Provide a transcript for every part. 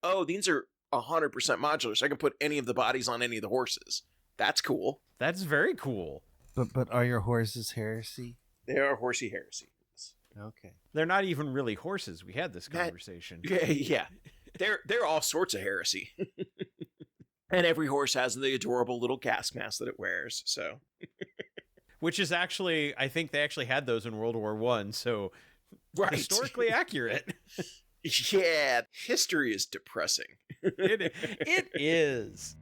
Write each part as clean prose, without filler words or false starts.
oh, these are 100% modular, so I can put any of the bodies on any of the horses. That's cool. That's very cool. But are your horses heresy? They are horsey heresies. Okay. They're not even really horses. We had this conversation. Yeah. They're all sorts of heresy. And every horse has the adorable little gas mask that it wears, so. Which is actually, I think they actually had those in World War I, so historically accurate. Yeah, history is depressing. It is.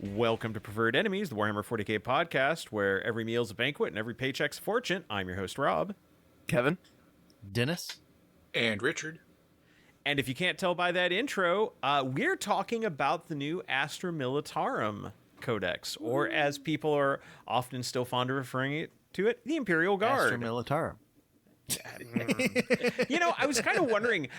Welcome to Preferred Enemies, the Warhammer 40k podcast, where every meal's a banquet and every paycheck's a fortune. I'm your host, Rob. Kevin. Dennis. And Richard. And if you can't tell by that intro, we're talking about the new Astra Militarum codex, or as people are often still fond of referring to it, the Imperial Guard. Astra Militarum. You know, I was kind of wondering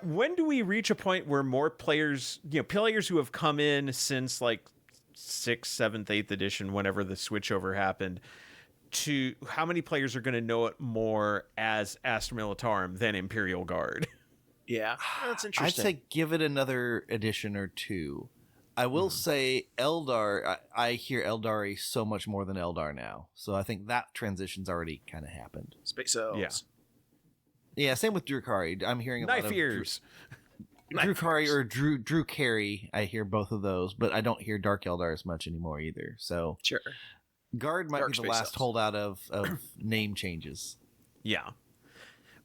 when do we reach a point where more players, players who have come in since like 6th, 7th, 8th edition, whenever the switchover happened, to how many players are going to know it more as Astra Militarum than Imperial Guard? Yeah, that's interesting. I'd say give it another edition or two. I will say Eldar, I hear Eldari so much more than Eldar now. So I think that transition's already kind of happened. Space elves. Yeah, same with Drukari. I'm hearing a lot of Drukari or Drew Carey. I hear both of those, but I don't hear Dark Eldar as much anymore either. So sure, Guard might be the last holdout of name changes. Yeah.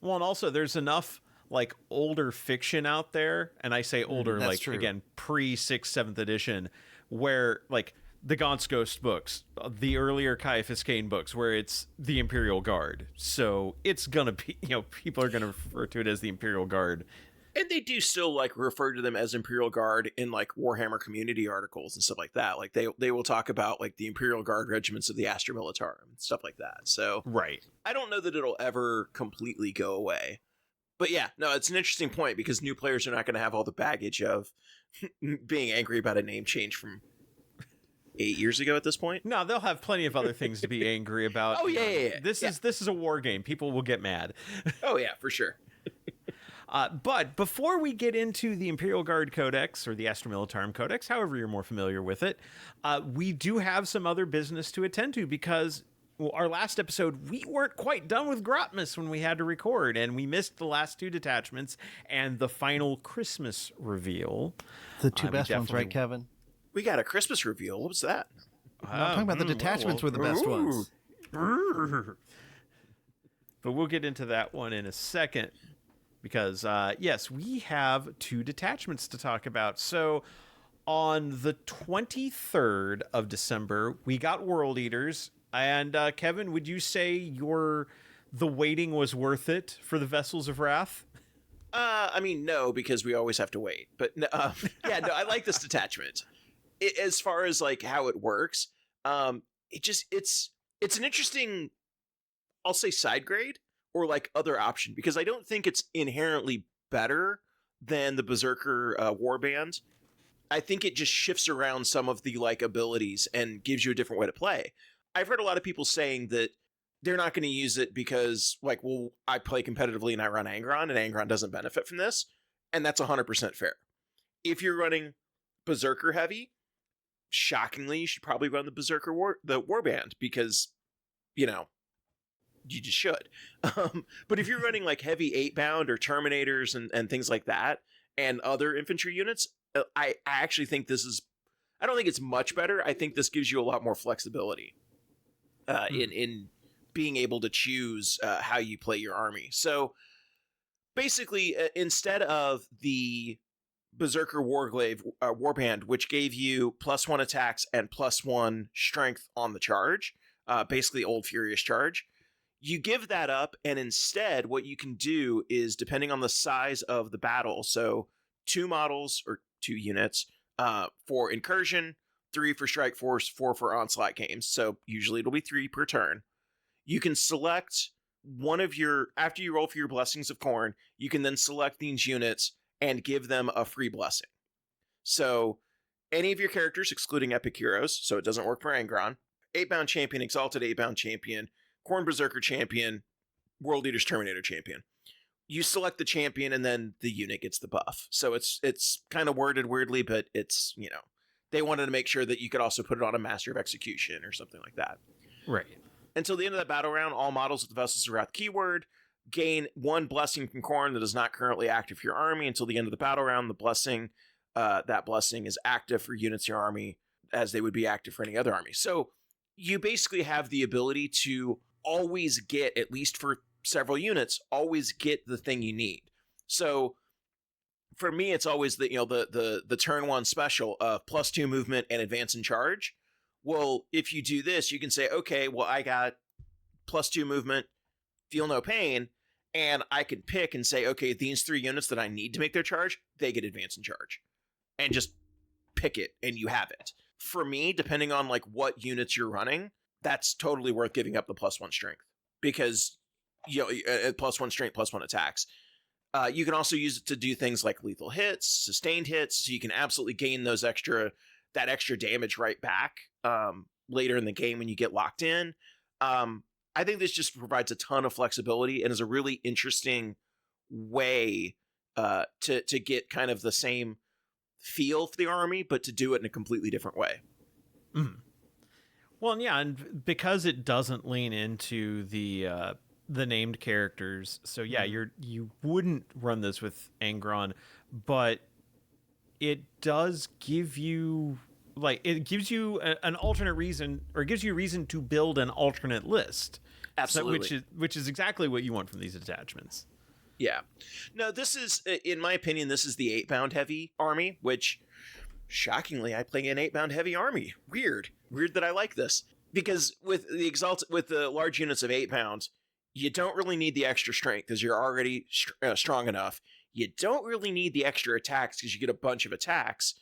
Well, and also there's enough like older fiction out there, and I say older like true. Again pre-6th, 7th edition, where like the Gaunt's Ghost books, the earlier Caiaphas Cain books, where it's the Imperial Guard. So it's gonna be, people are gonna refer to it as the Imperial Guard. And they do still like refer to them as Imperial Guard in like Warhammer community articles and stuff like that. Like they will talk about like the Imperial Guard regiments of the Astra Militarum and stuff like that. So right. I don't know that it'll ever completely go away. But yeah, no, it's an interesting point because new players are not going to have all the baggage of being angry about a name change from 8 years ago at this point. No, they'll have plenty of other things to be angry about. Oh yeah. This is a war game. People will get mad. Oh yeah, for sure. But before we get into the Imperial Guard Codex or the Astra Militarum Codex, however you're more familiar with it, we do have some other business to attend to because our last episode, we weren't quite done with Grotmas when we had to record, and we missed the last two detachments and the final Christmas reveal. The two best ones, right, Kevin? We got a Christmas reveal. What was that? I'm talking about the detachments were the best ones. But we'll get into that one in a second. Because, yes, we have two detachments to talk about. So, on the 23rd of December, we got World Eaters. And, Kevin, would you say the waiting was worth it for the Vessels of Wrath? I mean, no, because we always have to wait. But, yeah, no, I like this detachment. As far as, like, how it works, it's an interesting, I'll say, side grade. Or like other option, because I don't think it's inherently better than the Berserker Warband. I think it just shifts around some of the like abilities and gives you a different way to play. I've heard a lot of people saying that they're not going to use it because like, well, I play competitively and I run Angron and Angron doesn't benefit from this. And that's 100% fair. If you're running Berserker heavy, shockingly, you should probably run the Berserker Warband because, you just should. But if you're running like heavy 8-bound or Terminators and things like that and other infantry units, I actually think I don't think it's much better. I think this gives you a lot more flexibility in being able to choose how you play your army. So basically, instead of the Berserker Warglaive Warband, which gave you +1 attacks and +1 strength on the charge, basically Old Furious Charge, you give that up, and instead what you can do is, depending on the size of the battle, so 2 models or 2 units for incursion, 3 for strike force, 4 for onslaught games. So usually it'll be 3 per turn. You can select one of your, after you roll for your blessings of Khorne, you can then select these units and give them a free blessing. So any of your characters, excluding epic heroes, so it doesn't work for Angron, 8-bound champion, exalted 8-bound champion, Khorne Berserker champion, World Eater's Terminator champion. You select the champion and then the unit gets the buff. So it's kind of worded weirdly, but it's, you know, they wanted to make sure that you could also put it on a Master of Execution or something like that. Right. Until the end of that battle round, all models with the Vessels of Wrath keyword gain 1 blessing from Khorne that is not currently active for your army. Until the end of the battle round, the blessing, that blessing is active for units in your army as they would be active for any other army. So you basically have the ability to always get, at least for several units, always get the thing you need. So for me, it's always the turn 1 special of +2 movement and advance and charge. Well, if you do this, you can say, okay, well, I got +2 movement, feel no pain, and I can pick and say, okay, these 3 units that I need to make their charge, they get advance and charge. And just pick it, and you have it. For me, depending on like what units you're running, that's totally worth giving up the +1 strength. Because, you know, +1 strength, +1 attacks. You can also use it to do things like lethal hits, sustained hits, so you can absolutely gain that extra damage right back later in the game when you get locked in. I think this just provides a ton of flexibility and is a really interesting way to get kind of the same feel for the army, but to do it in a completely different way. Mm. Well, and yeah, and because it doesn't lean into the named characters, so yeah, you wouldn't run this with Angron, but it does give you an alternate reason, or it gives you a reason to build an alternate list. Absolutely. Which is exactly what you want from these attachments. Yeah. No, this is, in my opinion, this is the 8-bound heavy army, which, shockingly, I play an 8-bound heavy army. Weird that I like this. Because with the large units of 8 pounds, you don't really need the extra strength because you're already strong enough. You don't really need the extra attacks because you get a bunch of attacks.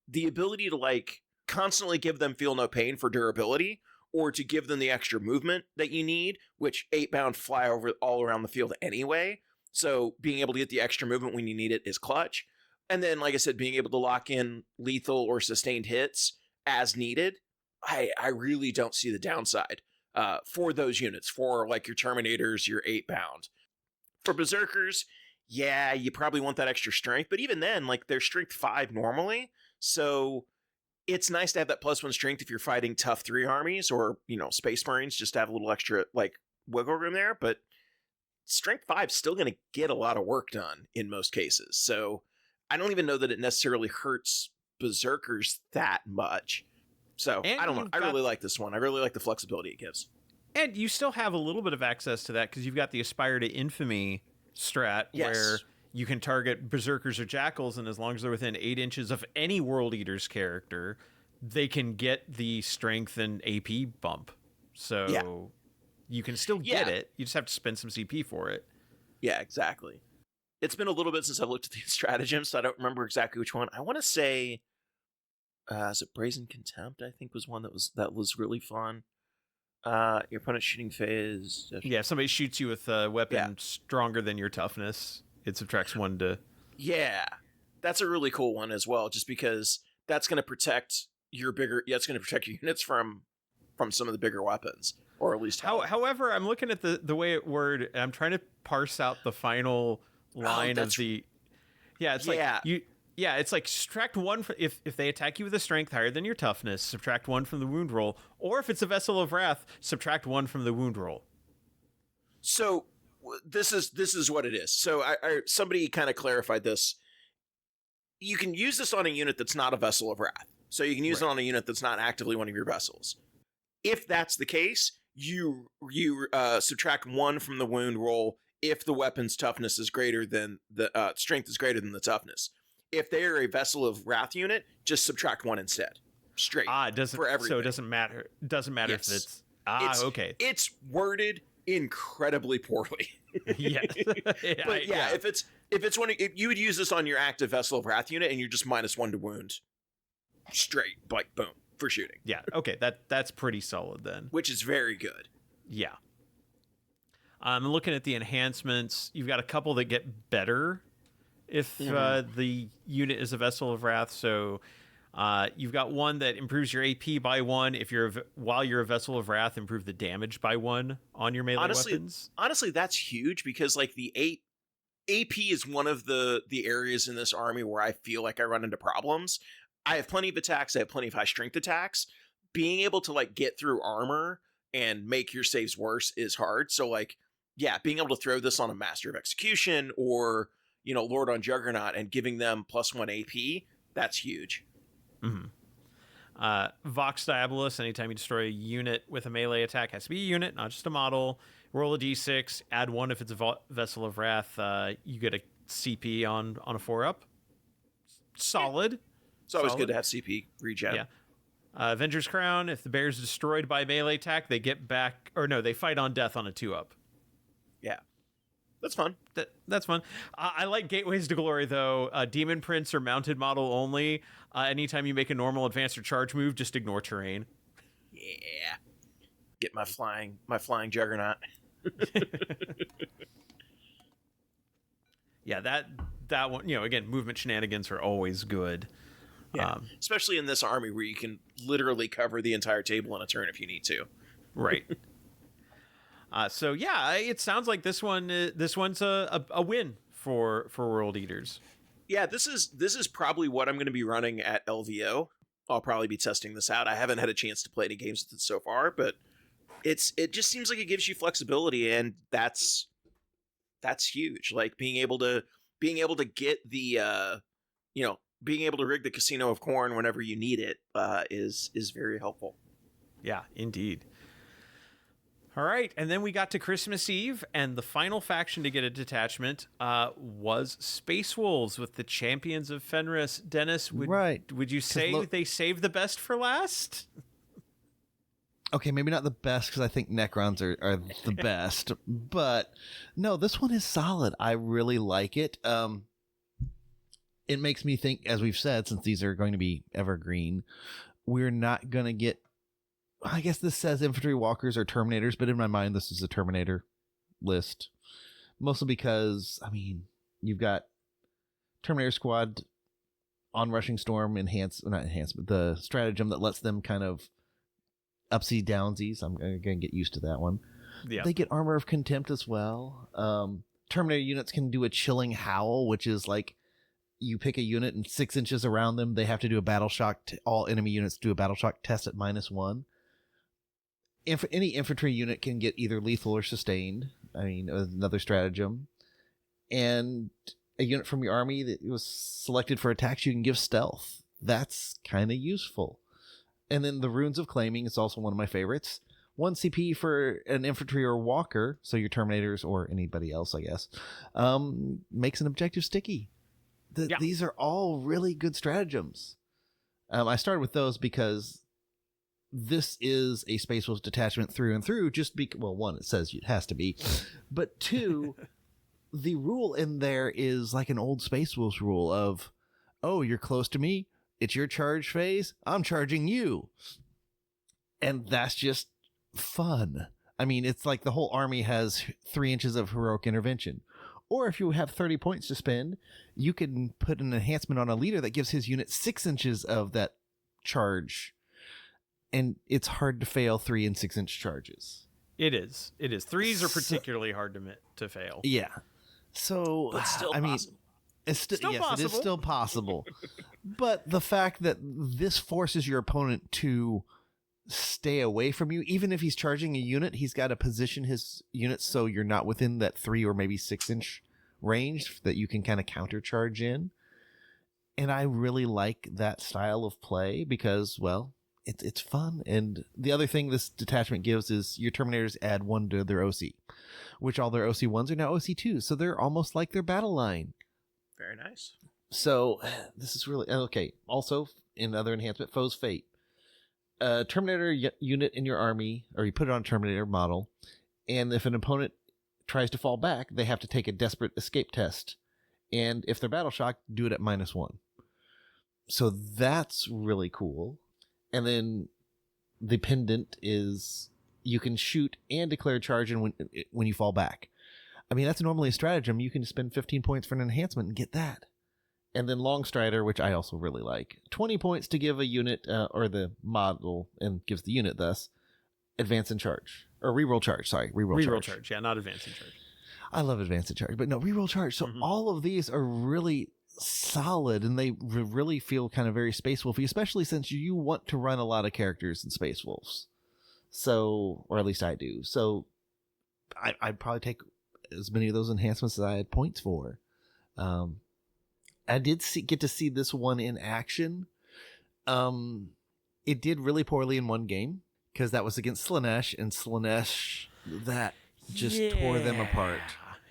The ability to like constantly give them feel no pain for durability, or to give them the extra movement that you need, which 8-bound fly over all around the field anyway. So being able to get the extra movement when you need it is clutch. And then, like I said, being able to lock in lethal or sustained hits as needed, I really don't see the downside for those units, for like your Terminators, your 8-bound. For Berserkers, yeah, you probably want that extra strength, but even then, like, they're strength 5 normally, so it's nice to have that +1 strength if you're fighting tough 3 armies, or, you know, Space Marines, just to have a little extra, like, wiggle room there, but strength 5 is still going to get a lot of work done in most cases, so I don't even know that it necessarily hurts Berserkers that much. So, and I don't know. I really like this one. I really like the flexibility it gives. And you still have a little bit of access to that because you've got the Aspire to Infamy strat, yes, where you can target Berserkers or Jackals, and as long as they're within 8 inches of any World Eater's character, they can get the strength and AP bump. So you can still get it. You just have to spend some CP for it. Yeah, exactly. It's been a little bit since I've looked at these stratagems, so I don't remember exactly which one. I want to say... is it Brazen Contempt? I think was one that was really fun. Your opponent's shooting phase. Yeah, if somebody shoots you with a weapon stronger than your toughness, it subtracts 1 to. Yeah, that's a really cool one as well. Just because that's going to protect your bigger. Yeah, it's going to protect your units from some of the bigger weapons, or at least. However, I'm looking at the way it worded, and I'm trying to parse out the final line of the. Yeah, it's like you. Yeah, it's like subtract 1 if they attack you with a strength higher than your toughness, subtract 1 from the wound roll, or if it's a Vessel of Wrath, subtract 1 from the wound roll. So this is what it is. So somebody kind of clarified this. You can use this on a unit that's not a Vessel of Wrath. So you can use it on a unit that's not actively one of your vessels. If that's the case, you subtract 1 from the wound roll if the weapon's toughness is greater than the strength is greater than the toughness. If they are a Vessel of Wrath unit, just subtract 1 instead. Straight. It doesn't, for everything. So it doesn't matter. It doesn't matter if it's... okay. It's worded incredibly poorly. Yes. But if it's one... If you would use this on your active Vessel of Wrath unit, and you're just -1 to wound. straight, like boom, for shooting. Yeah, okay, that's pretty solid then. Which is very good. Yeah. I'm looking at the enhancements. You've got a couple that get better if the unit is a Vessel of Wrath. So you've got one that improves your AP by 1. If while you're a Vessel of Wrath, improve the damage by 1 on your melee weapons. Honestly, that's huge because like the AP is one of the areas in this army where I feel like I run into problems. I have plenty of attacks. I have plenty of high strength attacks. Being able to like get through armor and make your saves worse is hard. So like, yeah, being able to throw this on a Master of Execution or, you know, Lord on Juggernaut and giving them +1 AP, that's huge. Vox Diabolus, anytime you destroy a unit with a melee attack, has to be a unit, not just a model. Roll a d6, add 1 if it's a Vessel of Wrath. You get a CP on a 4-up. Solid. It's always good to have CP regen. Yeah. Avenger's Crown, if the bear is destroyed by melee attack, they get back, or no, they fight on death on a 2-up. Yeah. That's fun. That's fun. I like Gateways to Glory, though. Demon Prince or mounted model only. Anytime you make a normal, advanced, or charge move, just ignore terrain. Yeah. Get my flying Juggernaut. Yeah, that one, you know, again, movement shenanigans are always good. Yeah. Especially in this army where you can literally cover the entire table in a turn if you need to. Right. So yeah, it sounds like this one's a win for World Eaters. Yeah, this is probably what I'm going to be running at LVO. I'll probably be testing this out. I haven't had a chance to play any games with it so far, but it just seems like it gives you flexibility, and that's huge. Like being able to get the being able to rig the Casino of Corn whenever you need it is very helpful. Yeah, indeed. All right, and then we got to Christmas Eve, and the final faction to get a detachment was Space Wolves with the Champions of Fenris. Dennis, would you say they saved the best for last? Okay, maybe not the best because I think Necrons are the best, but no, this one is solid. I really like it. It makes me think, as we've said, since these are going to be evergreen, we're not going to get, I guess this says infantry walkers or terminators, but in my mind, this is a terminator list. Mostly because, I mean, you've got Terminator Squad on Rushing Storm, but the stratagem that lets them kind of upsy downsies. I'm going to get used to that one. Yeah. They get Armor of Contempt as well. Terminator units can do a Chilling Howl, which is like you pick a unit and 6 inches around them, they have to do a battle shock. All enemy units do a battle shock test at -1. Any infantry unit can get either lethal or sustained. I mean, another stratagem. And a unit from your army that was selected for attacks, you can give stealth. That's kind of useful. And then the Runes of Claiming is also one of my favorites. 1 CP for an infantry or walker, so your Terminators or anybody else, I guess, makes an objective sticky. These are all really good stratagems. I started with those because this is a Space Wolves detachment through and through. Well, 1, it says it has to be, but 2, the rule in there is like an old Space Wolves rule of, oh, you're close to me, it's your charge phase, I'm charging you, and that's just fun. I mean, it's like the whole army has 3 inches of heroic intervention. Or if you have 30 points to spend, you can put an enhancement on a leader that gives his unit 6 inches of that charge. And it's hard to fail 3 and 6 inch charges. It is. 3s are particularly hard to fail. Yeah. So, but still possible. It's still possible. It is still possible. But the fact that this forces your opponent to stay away from you, even if he's charging a unit, he's got to position his unit so you're not within that 3 or maybe 6 inch range that you can kind of counter charge in. And I really like that style of play because, well, it's fun. And the other thing this detachment gives is your Terminators add 1 to their OC, which all their OC1s are now OC2s, so they're almost like their battle line. Very nice. So this is really okay. Also, in other enhancement, Foe's Fate. Terminator unit in your army, or you put it on a Terminator model, and if an opponent tries to fall back, they have to take a desperate escape test. And if they're battle shocked, do it at -1. So that's really cool. And then the pendant is you can shoot and declare charge and when you fall back. I mean, that's normally a stratagem. You can spend 15 points for an enhancement and get that. And then Long Strider, which I also really like. 20 points to give a unit, or the model, and gives the unit thus, advance in charge. Or reroll charge, sorry. Reroll charge. Yeah, not advance in charge. I love advance in charge, but no, reroll charge. So all of these are really solid, and they really feel kind of very Space Wolfy, especially since you want to run a lot of characters in Space Wolves. So, or at least I do. So I'd probably take as many of those enhancements as I had points for. I did get to see this one in action. It did really poorly in one game because that was against Slaanesh, and Slaanesh that just tore them apart.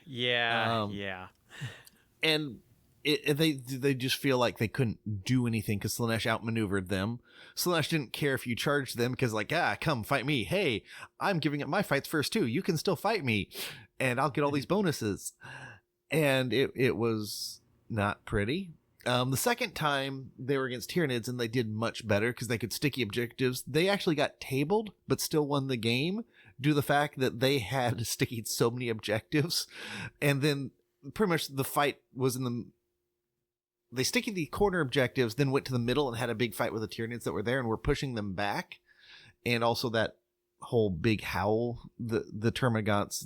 Yeah. And they just feel like they couldn't do anything because Slaanesh outmaneuvered them. Slaanesh didn't care if you charged them because come fight me. Hey, I'm giving up my fights first too. You can still fight me, and I'll get all these bonuses. And it was not pretty. The second time they were against Tyranids, and they did much better because they could sticky objectives. They actually got tabled, but still won the game due to the fact that they had stickied so many objectives. And then pretty much the fight was they sticky the corner objectives, then went to the middle and had a big fight with the Tyranids that were there and were pushing them back. And also that whole big howl, the Termagants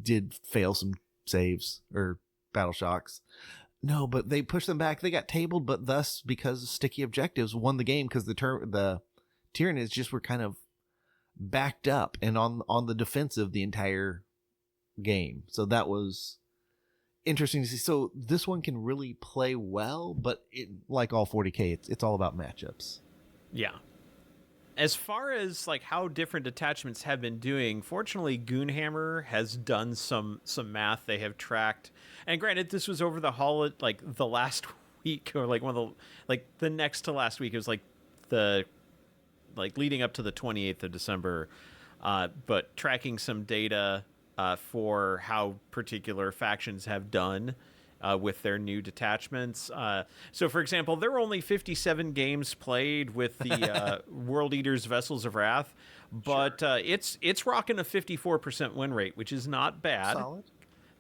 did fail some saves or battle shocks. No, but they pushed them back. They got tabled, but thus, because of sticky objectives, won the game because the Tyranids just were kind of backed up and on the defensive the entire game. So that was interesting to see. So this one can really play well, but like all 40K, it's all about matchups. Yeah. As far as like how different detachments have been doing, fortunately, Goonhammer has done some math. They have tracked, and granted, this was over the holiday, like the last week, or like the next to last week. It was leading up to the 28th of December, but tracking some data for how particular factions have done with their new detachments. So, for example, there were only 57 games played with the World Eaters Vessels of Wrath, but it's rocking a 54% win rate, which is not bad. Solid.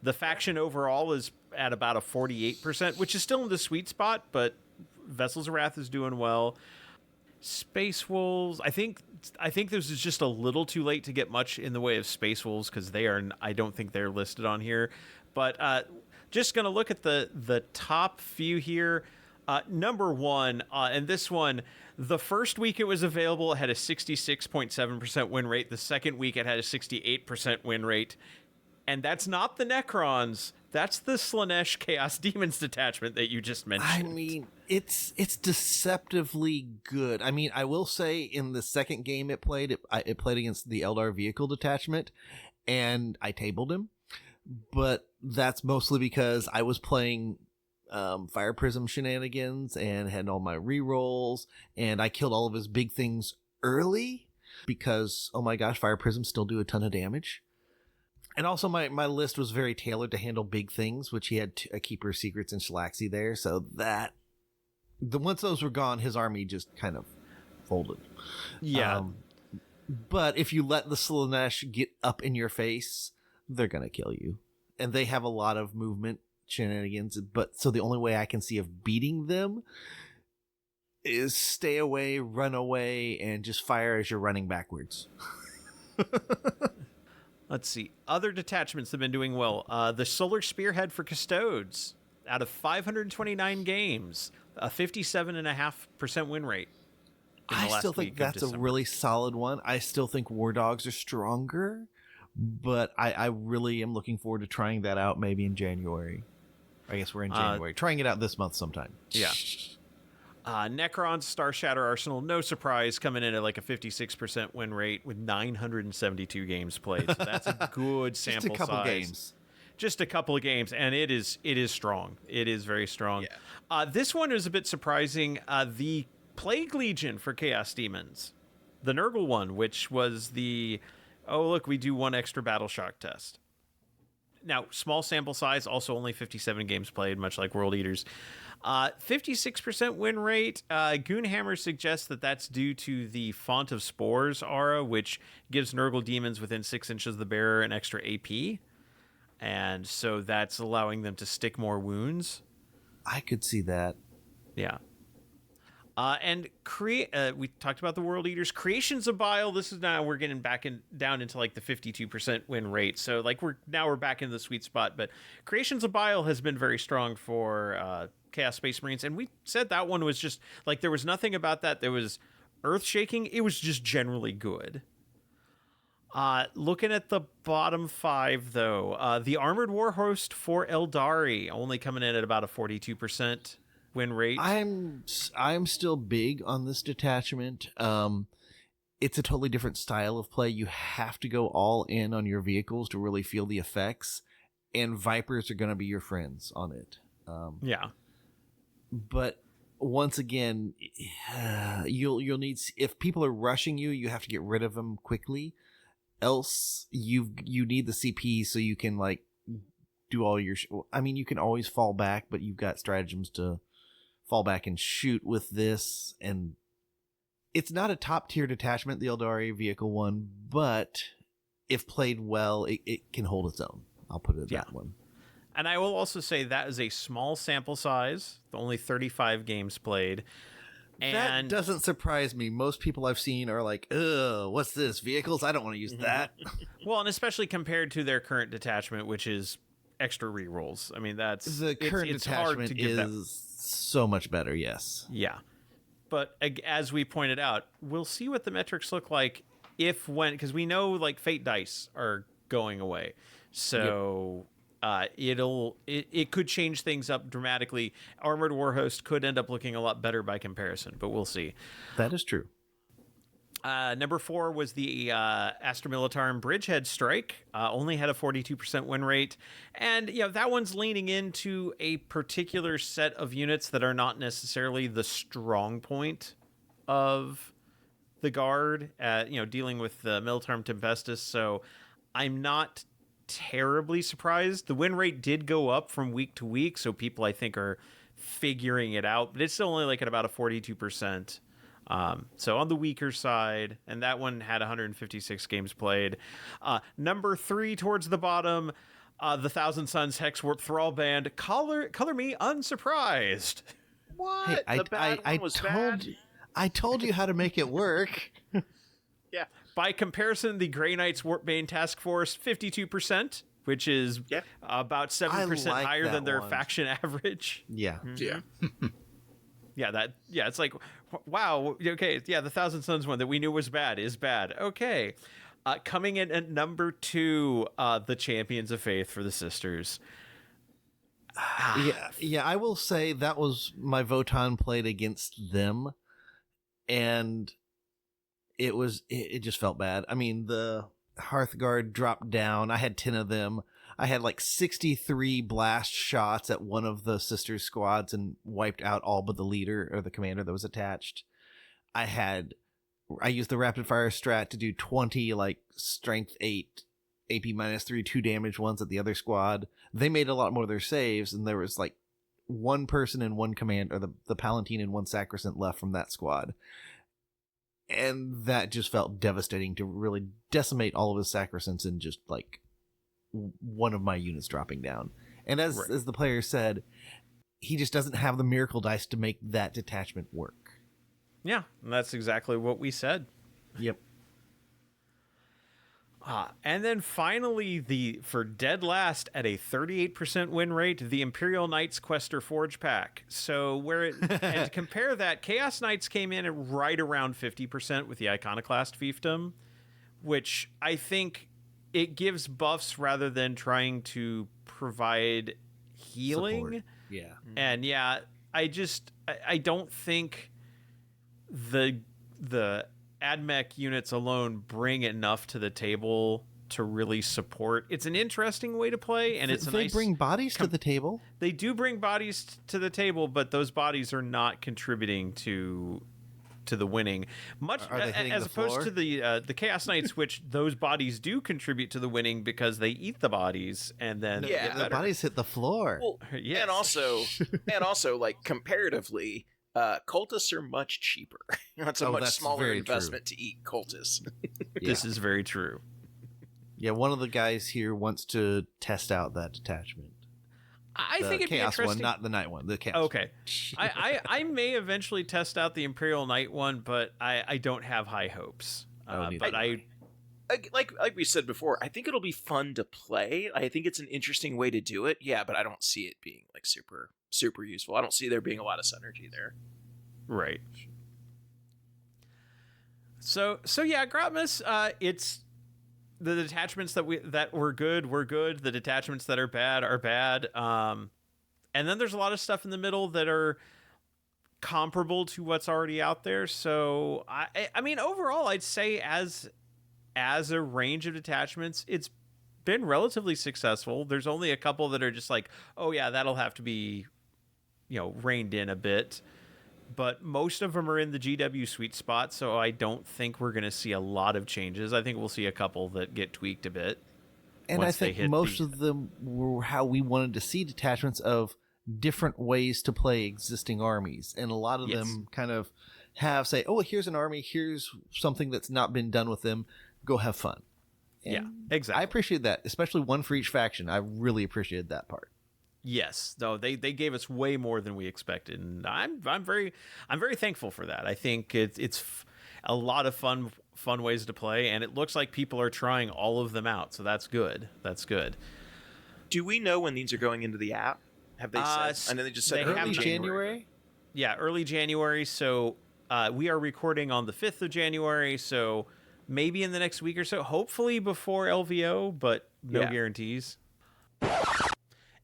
The faction overall is at about a 48%, which is still in the sweet spot, but Vessels of Wrath is doing well. Space Wolves, I think this is just a little too late to get much in the way of Space Wolves because I don't think they're listed on here. But just going to look at the top few here. Number one, and this one, the first week it was available, it had a 66.7% win rate. The second week it had a 68% win rate. And that's not the Necrons. That's the Slaanesh Chaos Demons detachment that you just mentioned. I mean, it's deceptively good. I mean, I will say in the second game it played against the Eldar Vehicle detachment, and I tabled him. But that's mostly because I was playing Fire Prism shenanigans and had all my rerolls, and I killed all of his big things early because, oh my gosh, Fire Prisms still do a ton of damage. And also my list was very tailored to handle big things, which he had a Keeper of Secrets and Shalaxi there, so that once those were gone, his army just kind of folded. Yeah. But if you let the Slaanesh get up in your face, they're going to kill you. And they have a lot of movement shenanigans, but so the only way I can see of beating them is stay away, run away, and just fire as you're running backwards. Let's see. Other detachments have been doing well. The Solar Spearhead for Custodes, out of 529 games, a 57.5% win rate. I still think that's a really solid one. I still think War Dogs are stronger, but I really am looking forward to trying that out maybe in January. I guess we're in January. Trying it out this month sometime. Yeah. Necrons, Star Shatter Arsenal, no surprise, coming in at like a 56% win rate with 972 games played. So that's a good sample Just a couple size. games. Just a couple of games, and it is strong. It is very strong. Yeah. This one is a bit surprising. The Plague Legion for Chaos Demons, the Nurgle one, which was we do one extra battle shock test. Now, small sample size, also only 57 games played, much like World Eaters. 56% win rate. Goonhammer suggests that that's due to the Font of Spores aura, which gives Nurgle demons within 6 inches of the bearer an extra AP. And so that's allowing them to stick more wounds. I could see that. Yeah. And we talked about the World Eaters. Creations of Bile. This is now we're getting down into like the 52% win rate. So like we're back in the sweet spot. But Creations of Bile has been very strong for Chaos Space Marines, and we said that one was just like there was nothing about that was earth shaking. It was just generally good. Looking at the bottom 5 though, the Armored Warhost for Eldari only coming in at about a 42% win rate. I'm still big on this detachment. It's a totally different style of play. You have to go all in on your vehicles to really feel the effects, and Vipers are going to be your friends on it. Yeah. But once again, you'll need, if people are rushing you, you have to get rid of them quickly. Else you need the CP so you can like do all your I mean, you can always fall back, but you've got stratagems to fall back and shoot with this. And it's not a top tier detachment, the Eldari vehicle one, but if played well, it can hold its own. I'll put it that one. And I will also say that is a small sample size, only 35 games played. And that doesn't surprise me. Most people I've seen are like, ugh, what's this? Vehicles? I don't want to use that. Well, and especially compared to their current detachment, which is extra rerolls. I mean, that's the current detachment is so much better, yes. Yeah. But as we pointed out, we'll see what the metrics look like because we know like fate dice are going away. So it could change things up dramatically. Armored Warhost could end up looking a lot better by comparison, but we'll see. That is true. Number 4 was the Astra Militarum Bridgehead Strike. Only had a 42% win rate. And that one's leaning into a particular set of units that are not necessarily the strong point of the Guard, dealing with the Militarum Tempestus. So I'm not terribly surprised. The win rate did go up from week to week, so people I think are figuring it out, but it's still only like at about a 42%. So on the weaker side, and that one had 156 games played. Number 3 towards the bottom, the Thousand Suns Hexwarp Thrall Band. Color me unsurprised. What? Hey, the bad one was bad? I told you how to make it work. Yeah. By comparison, the Grey Knights Warpbane Task Force, 52%, which is about 7% higher than their faction average. Yeah. Mm-hmm. Yeah. It's like, wow. Okay. Yeah. The Thousand Suns one that we knew was bad is bad. Okay. Coming in at number 2, the Champions of Faith for the Sisters. Yeah. I will say that was my Votann played against them, and it just felt bad. I mean, the Hearthguard dropped down. I had 10 of them. I had like 63 blast shots at one of the sisters squads and wiped out all but the leader or the commander that was attached. I used the rapid fire strat to do 20 like strength 8 AP -3 2 damage ones at the other squad. They made a lot more of their saves, and there was like one person and one command, or the Palatine and one Sacrosanct left from that squad. And that just felt devastating to really decimate all of his Sacrosancts and just like one of my units dropping down. And as the player said, he just doesn't have the miracle dice to make that detachment work. Yeah, and that's exactly what we said. Yep. And then finally, for dead last at a 38% win rate, the Imperial Knights Quester Forge Pack. So and to compare that, Chaos Knights came in at right around 50% with the Iconoclast Fiefdom, which I think it gives buffs rather than trying to provide healing. Support. Yeah. And I don't think the AdMech units alone bring enough to the table to really support. It's an interesting way to play, and they bring bodies to the table. They do bring bodies to the table, but those bodies are not contributing to to the winning, much Are they hitting as the opposed floor? to the Chaos Knights, which those bodies do contribute to the winning because they eat the bodies and then No, they Yeah. get the better. bodies hit the floor. Well, Yes. and also, like comparatively, cultists are much cheaper. It's a Oh, much that's smaller very investment to eat cultists. This is very true. Yeah, one of the guys here wants to test out that detachment. I The think it'd be Chaos interesting. one, not the Night one. The Chaos. Okay. I may eventually test out the Imperial Knight one, but I don't have high hopes. Oh, neither But do I Like we said before, I think it'll be fun to play. I think it's an interesting way to do it. Yeah, but I don't see it being like super useful. I don't see there being a lot of synergy there. right. So yeah, Grotmas, it's the detachments that were good were good. The detachments that are bad. And then there's a lot of stuff in the middle that are comparable to what's already out there. So I mean, overall, I'd say as a range of detachments, it's been relatively successful. There's only a couple that are just like, oh yeah, that'll have to be, reined in a bit. But most of them are in the GW sweet spot, so I don't think we're going to see a lot of changes. I think we'll see a couple that get tweaked a bit. And I once they think hit most of them were how we wanted to see detachments of different ways to play existing armies. And a lot of Yes. them kind of have say, oh, here's an army, here's something that's not been done with them. Go have fun. Yeah, And exactly. I appreciate that, especially one for each faction. I really appreciated that part. Yes, though they gave us way more than we expected, and I'm very thankful for that. I think it's a lot of fun ways to play, and it looks like people are trying all of them out. So that's good. That's good. Do we know when these are going into the app? Have they said? I know they just said they early have Early not. January? Yeah, early January. So we are recording on the 5th of January. So maybe in the next week or so. Hopefully before LVO, but no Yeah. guarantees.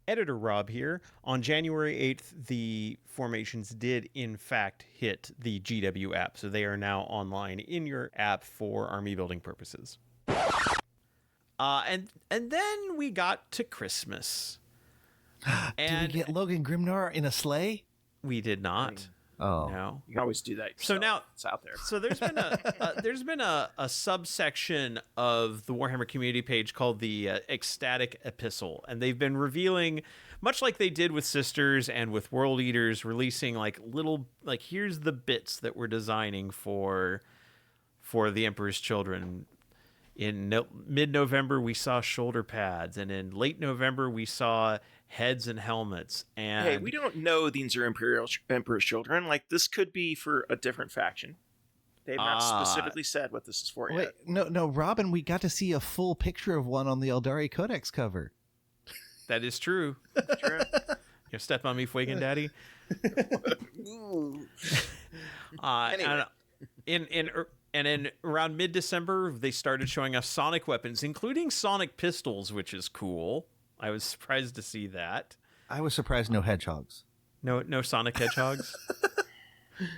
Editor Rob here. On January 8th, the formations did in fact hit the GW app, so they are now online in your app for army building purposes. And then we got to Christmas. Did we get Logan Grimnar in a sleigh? We did not. Oh. No. You can always do that. So yourself. now it's out there. So there's been a subsection of the Warhammer community page called the Ecstatic Epistle, and they've been revealing, much like they did with Sisters and with World Eaters, releasing here's the bits that we're designing for the Emperor's Children. In mid-November, we saw shoulder pads, and in late November, we saw heads and helmets. And Hey, we don't know these are Emperor's Children. Like, this could be for a different faction. They've not specifically said what this is for Wait, yet. no, Robin, we got to see a full picture of one on the Eldari Codex cover. that is true. True. You step on me, Fuegan Daddy. Anyway. And in around mid-December, they started showing us sonic weapons, including sonic pistols, which is cool. I was surprised to see that. I was surprised no hedgehogs. No sonic hedgehogs.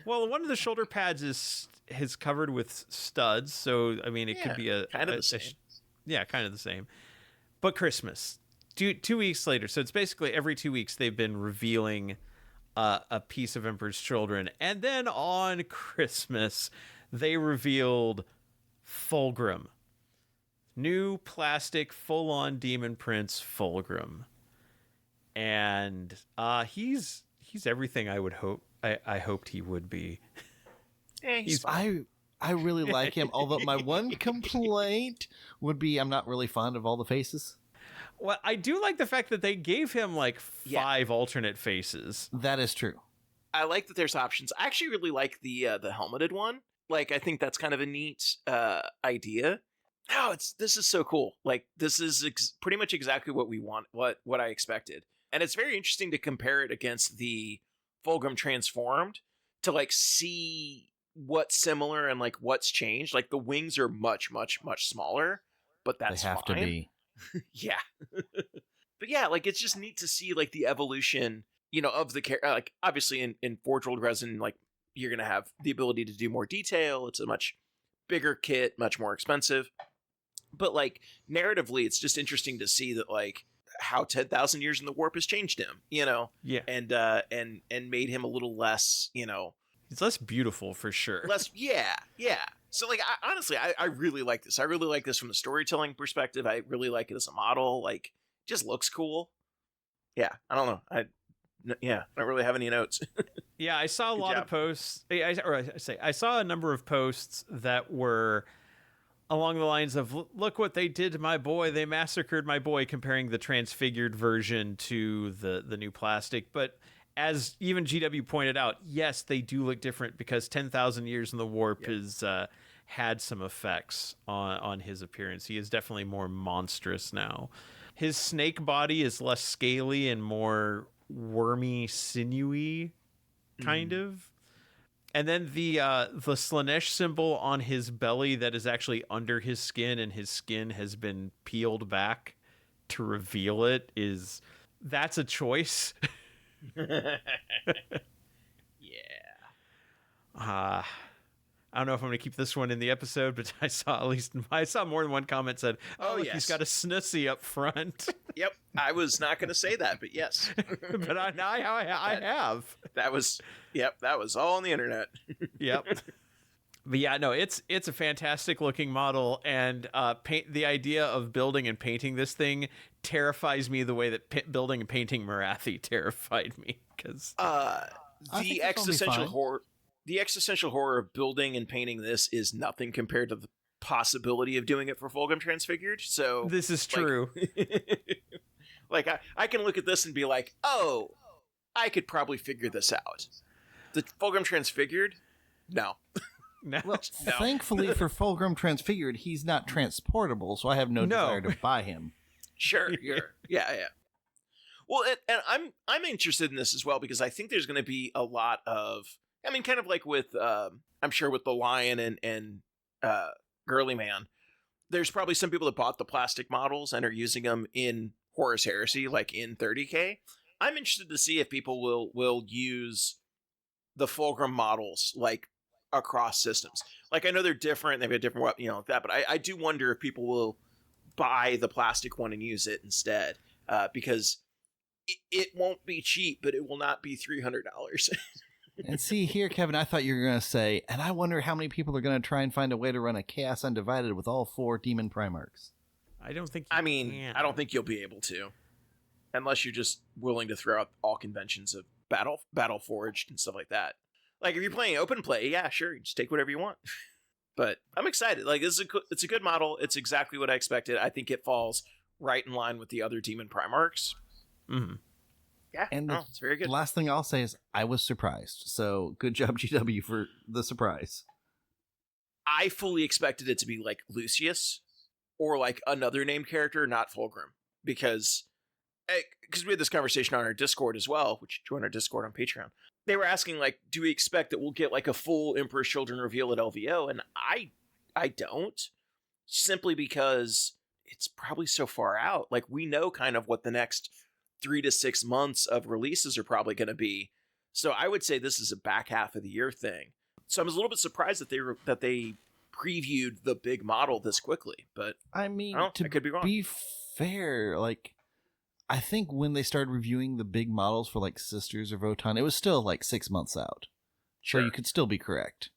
Well, one of the shoulder pads is covered with studs, so I mean, it could be kind of the same. Yeah, kind of the same. But Christmas, 2 weeks later, so it's basically every 2 weeks they've been revealing a piece of Emperor's Children, and then on Christmas they revealed Fulgrim. New plastic full-on Demon Prince Fulgrim. And he's everything I would hope I hoped he would be. I really like him, although my one complaint would be I'm not really fond of all the faces. Well, I do like the fact that they gave him like 5 alternate faces. That is true. I like that there's options. I actually really like the helmeted one. Like, I think that's kind of a neat idea. Oh, this is so cool. Like, this is pretty much exactly what we want, what I expected. And it's very interesting to compare it against the Fulgrim Transformed to like see what's similar and like what's changed. Like, the wings are much, much, much smaller, but that's they have fine. to be. Yeah. But yeah, like, it's just neat to see like the evolution, of the character. Like, obviously in Forge World Resin, like, you're going to have the ability to do more detail. It's a much bigger kit, much more expensive. But like, narratively, it's just interesting to see that like how 10,000 years in the warp has changed him, Yeah. and made him a little less, He's less beautiful for sure. Yeah. So like, I really like this. I really like this from the storytelling perspective. I really like it as a model. Like, it just looks cool. Yeah, I don't know. I don't really have any notes. Yeah, I saw a lot of posts. I saw a number of posts that were along the lines of, look what they did to my boy. They massacred my boy, comparing the transfigured version to the new plastic. But as even GW pointed out, yes, they do look different because 10,000 years in the warp has had some effects on his appearance. He is definitely more monstrous now. His snake body is less scaly and more wormy, sinewy, kind of. And then the Slanesh symbol on his belly that is actually under his skin, and his skin has been peeled back to reveal it, that's a choice. Yeah. I don't know if I'm going to keep this one in the episode, but I saw more than one comment said, "Oh, look, yes. He's got a snussy up front." Yep, I was not going to say that, but yes. But I have. That was all on the internet. Yep. But yeah, no, it's a fantastic looking model, and the idea of building and painting this thing terrifies me the way that building and painting Marathi terrified me, because the existential horror of building and painting this is nothing compared to the possibility of doing it for Fulgrim Transfigured. So this is true. Like I can look at this and be like, oh, I could probably figure this out. The Fulgrim Transfigured, no. Well, thankfully for Fulgrim Transfigured, he's not transportable, so I have no desire to buy him. Sure. Yeah. Well, and I'm interested in this as well, because I think there's going to be a lot of, I mean, kind of like with, I'm sure with the Lion and Girly Man, there's probably some people that bought the plastic models and are using them in Horus Heresy, like in 30K. I'm interested to see if people will use the Fulgrim models like across systems. Like, I know they're different, they've got different, like that, but I do wonder if people will buy the plastic one and use it instead, because it won't be cheap, but it will not be $300. And see here, Kevin, I thought you were going to say, and I wonder how many people are going to try and find a way to run a Chaos Undivided with all 4 Demon Primarchs. I don't think I don't think you'll be able to, unless you're just willing to throw out all conventions of Battle Forged and stuff like that. Like, if you're playing open play, yeah, sure, just take whatever you want. But I'm excited. Like, it's a good model. It's exactly what I expected. I think it falls right in line with the other Demon Primarchs. Mm-hmm. Yeah, and it's very good. The last thing I'll say is I was surprised. So good job, GW, for the surprise. I fully expected it to be like Lucius or like another named character, not Fulgrim, because we had this conversation on our Discord as well, which join our Discord on Patreon. They were asking, like, do we expect that we'll get like a full Emperor's Children reveal at LVO? And I don't, simply because it's probably so far out. Like, we know kind of what the next 3 to 6 months of releases are probably going to be. So I would say this is a back half of the year thing. So I was a little bit surprised that they previewed the big model this quickly. But I mean, I could be wrong. Be fair, like, I think when they started reviewing the big models for like Sisters or Votan, it was still like 6 months out. Sure. So you could still be correct.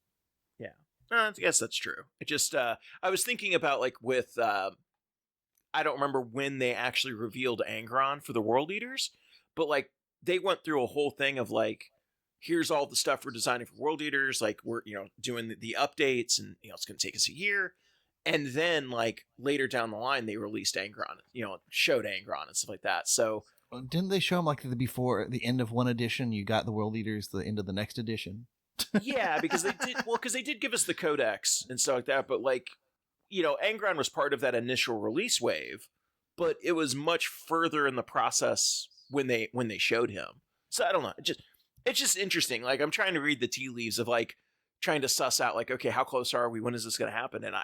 Yeah. I guess that's true. It just, I was thinking about like with, I don't remember when they actually revealed Angron for the World Eaters, but like they went through a whole thing of like, here's all the stuff we're designing for World Eaters. Like, we're, doing the updates, and, it's going to take us a year. And then like later down the line, they released Angron, showed Angron and stuff like that. So didn't they show them like before the end of one edition, you got the World Eaters, the end of the next edition? Yeah, because they did give us the codex and stuff like that. But like, Angron was part of that initial release wave, but it was much further in the process when they showed him. So I don't know. It's just interesting. Like, I'm trying to read the tea leaves of like trying to suss out like, okay, how close are we? When is this going to happen? And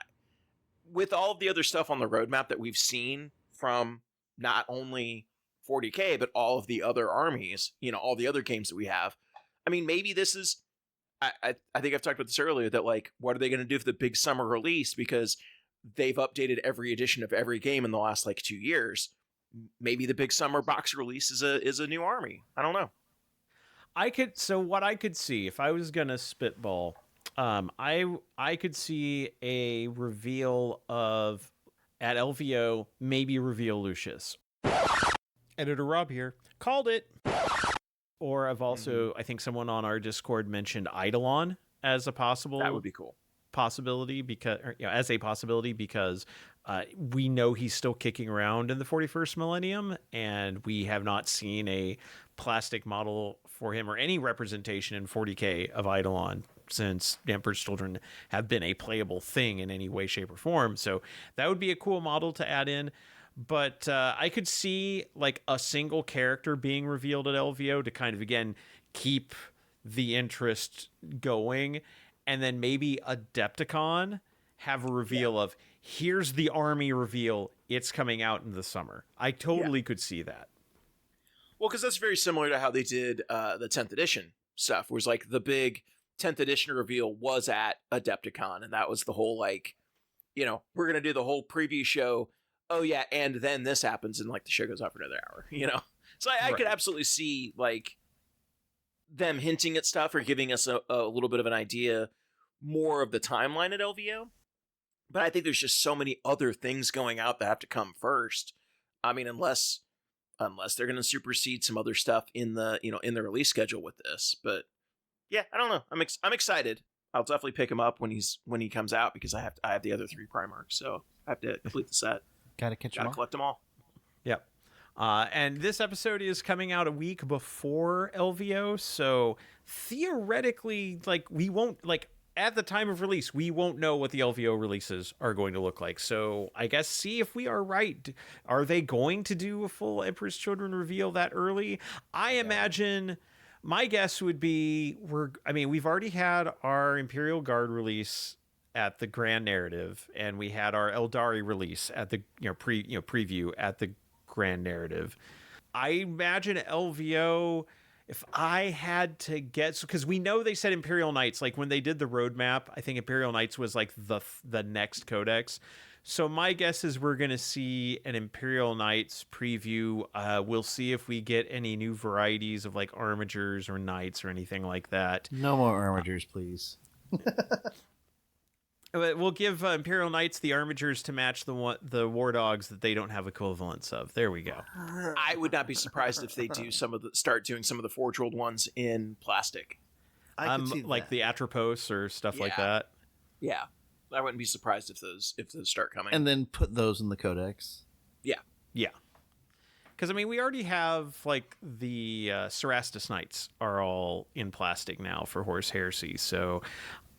with all of the other stuff on the roadmap that we've seen from not only 40K, but all of the other armies, all the other games that we have. I mean, maybe this is, I think I've talked about this earlier, that like, what are they going to do for the big summer release? Because they've updated every edition of every game in the last like 2 years. Maybe the big summer box release is a new army. I don't know. What I could see if I was gonna spitball, I could see a reveal of at LVO, maybe reveal Lucius. Editor Rob here called it. Or I've also I think someone on our Discord mentioned Eidolon as a possible. That would be cool. Possibility because as a possibility because we know he's still kicking around in the 41st millennium, and we have not seen a plastic model for him or any representation in 40K of Eidolon since Emperor's Children have been a playable thing in any way, shape, or form. So that would be a cool model to add in. But I could see like a single character being revealed at LVO to kind of, again, keep the interest going. And then maybe Adepticon have a reveal of, here's the army reveal. It's coming out in the summer. I totally could see that. Well, because that's very similar to how they did the 10th edition stuff. It was like the big 10th edition reveal was at Adepticon. And that was the whole, like, you know, we're going to do the whole preview show. Oh, yeah. And then this happens and, like, the show goes on for another hour, you know? So I could absolutely see, like, them hinting at stuff or giving us a little bit of an idea more of the timeline at LVO. But I think there's just so many other things going out that have to come first. I mean, unless they're going to supersede some other stuff in the, you know, in the release schedule with this. But yeah, I don't know. I'm excited. I'll definitely pick him up when he comes out because I have the other 3 Primarchs, so I have to complete the set. Gotta collect them all. Yep. And this episode is coming out a week before LVO, so theoretically, like, we won't, like, at the time of release, we won't know what the LVO releases are going to look like. So I guess see if we are right. Are they going to do a full Emperor's Children reveal that early? I imagine my guess would be we've already had our Imperial Guard release at the Grand Narrative, and we had our Eldari release at the preview at the Grand Narrative. I imagine LVO, if I had to guess, because we know they said Imperial Knights, like when they did the roadmap, I think Imperial Knights was like the next codex. So my guess is we're going to see an Imperial Knights preview. We'll see if we get any new varieties of like armigers or knights or anything like that. No more armigers, please. We'll give Imperial Knights the armigers to match the war dogs that they don't have equivalents of. There we go. I would not be surprised if they do start doing some of the Forge World ones in plastic. I could see like that. the Atropos or stuff like that. Yeah, I wouldn't be surprised if those start coming. And then put those in the codex. Yeah. Because, I mean, we already have, like, the Cerastus Knights are all in plastic now for Horus Heresy, so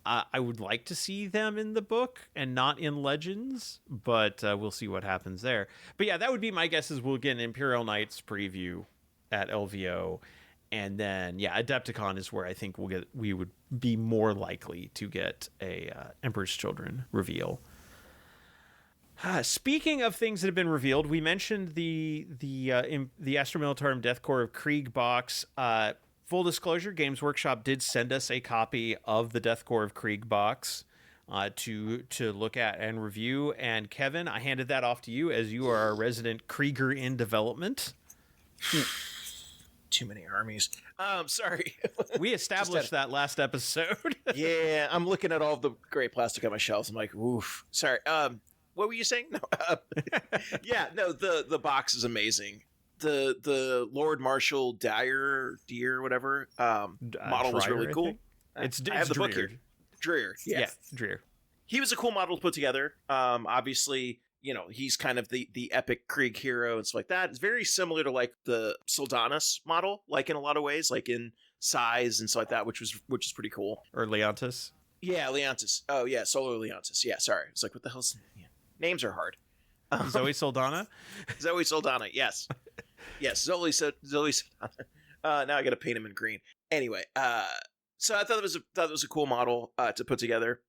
I would like to see them in the book and not in Legends, but we'll see what happens there. But yeah, that would be my guess is we'll get an Imperial Knights preview at LVO, and then, yeah, Adepticon is where I think we would be more likely to get a Emperor's Children reveal. Speaking of things that have been revealed, we mentioned the Astra Militarum Death Korps of Krieg box. Full disclosure, Games Workshop did send us a copy of the Death Korps of Krieg box to look at and review. And Kevin, I handed that off to you as you are our resident Krieger in development. Too many armies. Sorry. We established that last episode. Yeah, I'm looking at all the gray plastic on my shelves. I'm like, oof. Sorry. What were you saying? No. Yeah, no. The box is amazing. The Lord Marshal Deer, whatever, model was really cool. I have the book here. Dreer. Yeah, Dreer. He was a cool model to put together. Obviously, you know, he's kind of the epic Krieg hero and stuff like that. It's very similar to like the Soldanus model, like in a lot of ways, like in size and stuff like that, which is pretty cool. Or Leontis. Yeah, Leontis. Oh yeah, Solar Leontis. Yeah, sorry. It's like, what the hell's names are hard. Zoe Saldana. Zoe Saldana. Yes. Yes, Zoe Saldana. Now I got to paint him in green. Anyway, so I thought it was a cool model to put together.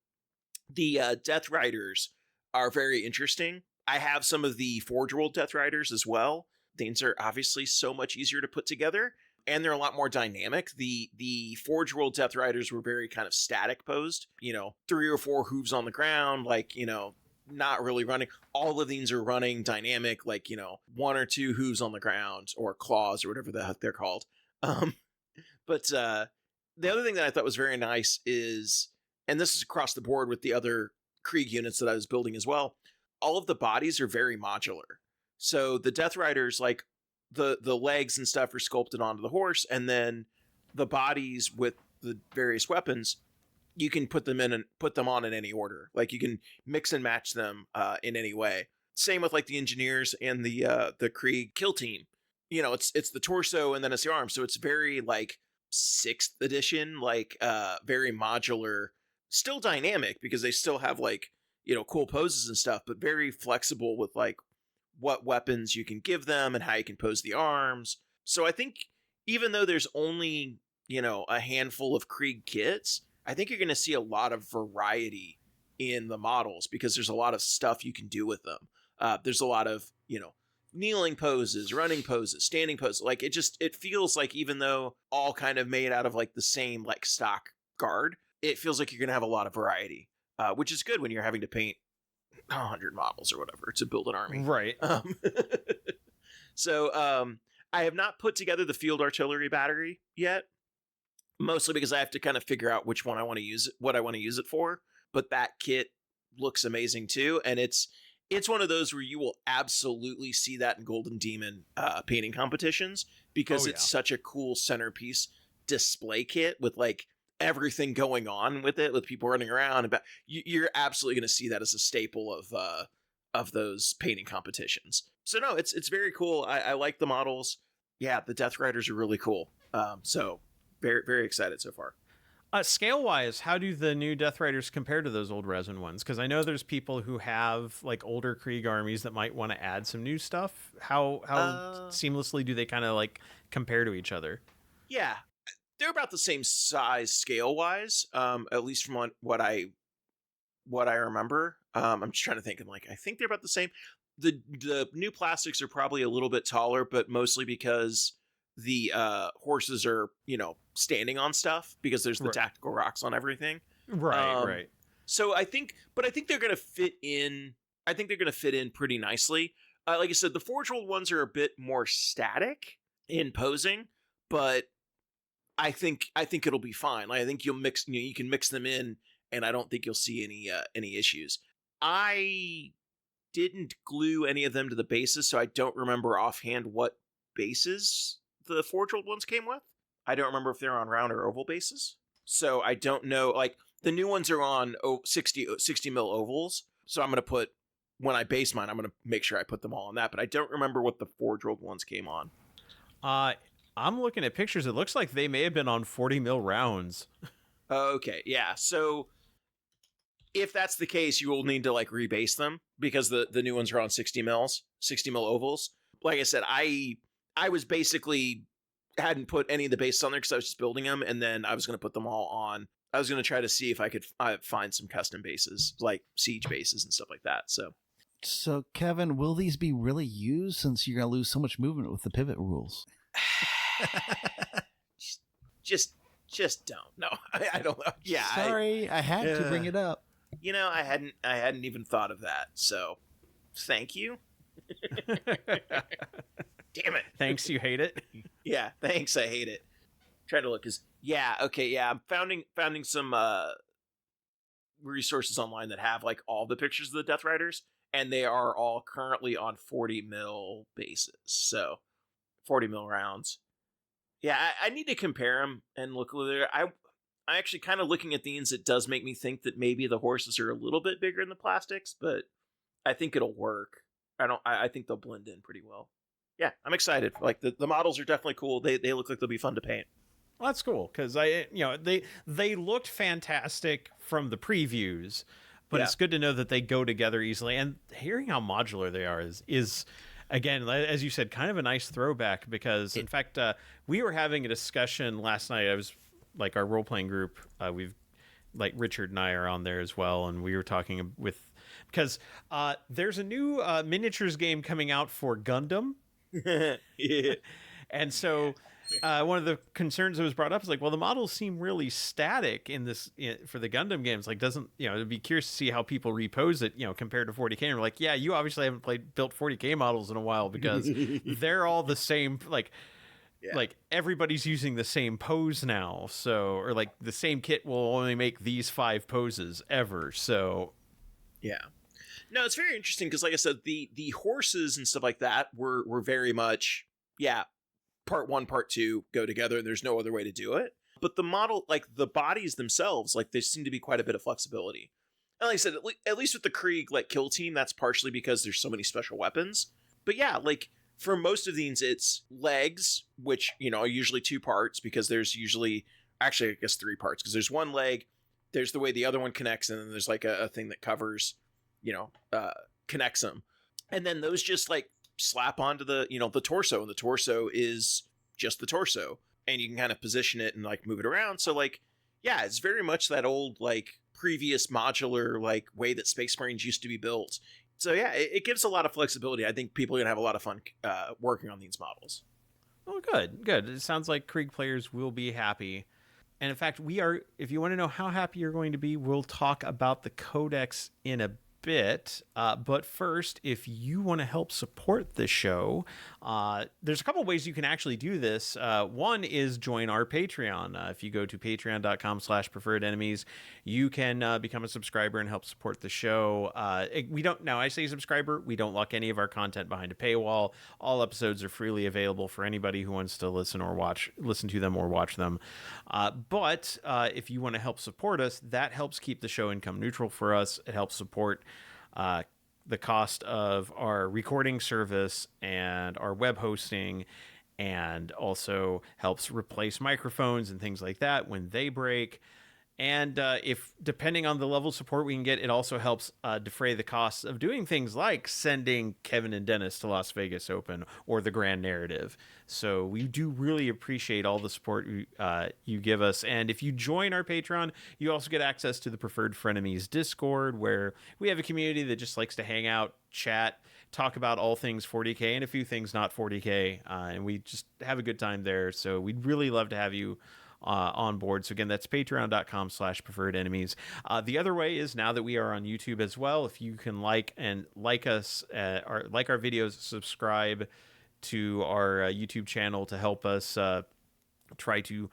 The Death Riders are very interesting. I have some of the Forge World Death Riders as well. Things are obviously so much easier to put together, and they're a lot more dynamic. The Forge World Death Riders were very kind of static posed. You know, 3 or 4 hooves on the ground, like, you know, not really running. All of these are running dynamic, like, you know, 1 or 2 hooves on the ground or claws or whatever the heck they're called. But the other thing that I thought was very nice is, and this is across the board with the other Krieg units that I was building as well, all of the bodies are very modular. So the Death Riders, like the legs and stuff are sculpted onto the horse, and then the bodies with the various weapons, you can put them in and put them on in any order. Like you can mix and match them in any way. Same with like the engineers and the Krieg kill team. You know, it's the torso and then it's the arm. So it's very like 6th edition, like very modular, still dynamic because they still have like, you know, cool poses and stuff, but very flexible with like what weapons you can give them and how you can pose the arms. So I think even though there's only, you know, a handful of Krieg kits, I think you're going to see a lot of variety in the models because there's a lot of stuff you can do with them. There's a lot of, you know, kneeling poses, running poses, standing poses. Like it feels like even though all kind of made out of like the same like stock guard, it feels like you're going to have a lot of variety, which is good when you're having to paint 100 models or whatever to build an army. Right. So I have not put together the field artillery battery yet, mostly because I have to kind of figure out which one I want to use, what I want to use it for. But that kit looks amazing too, and it's one of those where you will absolutely see that in Golden Demon painting competitions because it's such a cool centerpiece display kit with like everything going on with it, with people running around. And you're absolutely going to see that as a staple of those painting competitions. So no, it's very cool. I like the models. Yeah, the Death Riders are really cool. So very, very excited so far. Scale-wise, how do the new Death Riders compare to those old resin ones? Because I know there's people who have like older Krieg armies that might want to add some new stuff. How seamlessly do they kind of like compare to each other? Yeah, they're about the same size scale-wise, at least from what I remember. I'm just trying to think. I think they're about the same. The new plastics are probably a little bit taller, but mostly because the horses are, you know, standing on stuff because there's the tactical rocks on everything. Right. So I think they're going to fit in. I think they're going to fit in pretty nicely. Like I said, the Forge World ones are a bit more static in posing, but I think it'll be fine. Like, I think you'll mix, you know, you can mix them in, and I don't think you'll see any issues. I didn't glue any of them to the bases, so I don't remember offhand what bases the Forge World ones came with. I don't remember if they're on round or oval bases. So I don't know. Like, the new ones are on 60 mil ovals. So I'm going to put, when I base mine, I'm going to make sure I put them all on that. But I don't remember what the Forge World ones came on. I'm looking at pictures. It looks like they may have been on 40 mil rounds. Okay, yeah. So if that's the case, you will need to like rebase them because the new ones are on 60 mil ovals. Like I said, I was basically hadn't put any of the bases on there because I was just building them, and then I was going to put them all on. I was going to try to see if I could find some custom bases, like siege bases and stuff like that. So Kevin, will these be really used since you're going to lose so much movement with the pivot rules? just don't. No, I don't know. Yeah, sorry, I had to bring it up. You know, I hadn't even thought of that. So, thank you. Damn it. Thanks, you hate it? Yeah, thanks, I hate it. Trying to look I'm founding some resources online that have like all the pictures of the Death Riders, and they are all currently on 40 mil bases. So 40 mil rounds. Yeah, I need to compare them and look a little. I'm actually kind of looking at these. It does make me think that maybe the horses are a little bit bigger in the plastics, but I think it'll work. I think they'll blend in pretty well. Yeah, I'm excited. Like the models are definitely cool. They look like they'll be fun to paint. Well, that's cool because they looked fantastic from the previews, but it's good to know that they go together easily. And hearing how modular they are is again, as you said, kind of a nice throwback because in fact we were having a discussion last night. I was like our role playing group. We've like Richard and I are on there as well, and we were talking with because there's a new miniatures game coming out for Gundam. Yeah. And so one of the concerns that was brought up is like, well, the models seem really static in this for the Gundam games. Like, doesn't, it'd be curious to see how people repose it, compared to 40K. And we're like, yeah, you obviously haven't built 40K models in a while because they're all the same. Like, Yeah. like everybody's using the same pose now. So, or like the same kit will only make these 5 poses ever. So, yeah. No, it's very interesting because, like I said, the horses and stuff like that were very much, yeah, part 1, part 2 go together, and there's no other way to do it. But the model, like the bodies themselves, like there seem to be quite a bit of flexibility. And like I said, at least with the Krieg like kill team, that's partially because there's so many special weapons. But yeah, like for most of these, it's legs, which are usually 2 parts because there's usually actually I guess 3 parts because there's one leg, there's the way the other one connects, and then there's like a thing that covers. Connects them, and then those just like slap onto the the torso, and the torso is just the torso, and you can kind of position it and like move it around. So like, yeah, it's very much that old like previous modular like way that Space Marines used to be built. So yeah, it gives a lot of flexibility. I think people are gonna have a lot of fun working on these models. oh, good. It sounds like Krieg players will be happy. And in fact, if you want to know how happy you're going to be, we'll talk about the codex in a bit, but first, if you want to help support the show, there's a couple ways you can actually do this. One is join our Patreon. If you go to patreon.com/preferred enemies, you can become a subscriber and help support the show. Now I say subscriber, we don't lock any of our content behind a paywall. All episodes are freely available for anybody who wants to listen to them or watch them. But if you want to help support us, that helps keep the show income neutral for us. It helps support the cost of our recording service and our web hosting, and also helps replace microphones and things like that when they break. And if depending on the level of support we can get, it also helps defray the costs of doing things like sending Kevin and Dennis to Las Vegas Open or the Grand Narrative. So we do really appreciate all the support you give us. And if you join our Patreon, you also get access to the Preferred Frenemies Discord, where we have a community that just likes to hang out, chat, talk about all things 40K and a few things not 40K. And we just have a good time there. So we'd really love to have you on board. So again, that's patreon.com/preferred enemies. The other way is now that we are on YouTube as well. If you can like us, or like our videos, subscribe to our YouTube channel to help us try to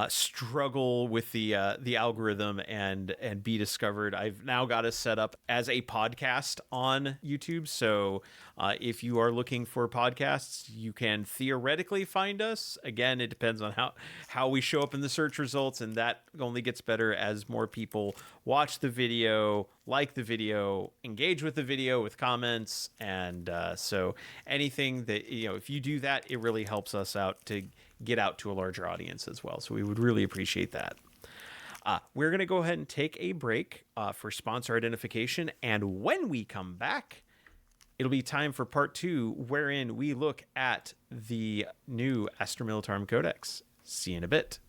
struggle with the algorithm and be discovered. I've now got us set up as a podcast on YouTube. So if you are looking for podcasts, you can theoretically find us. Again, it depends on how we show up in the search results, and that only gets better as more people watch the video, like the video, engage with the video with comments. And so anything that, if you do that, it really helps us out to get out to a larger audience as well. So we would really appreciate that. We're going to go ahead and take a break for sponsor identification. And when we come back, it'll be time for part 2, wherein we look at the new Astra Militarum Codex. See you in a bit.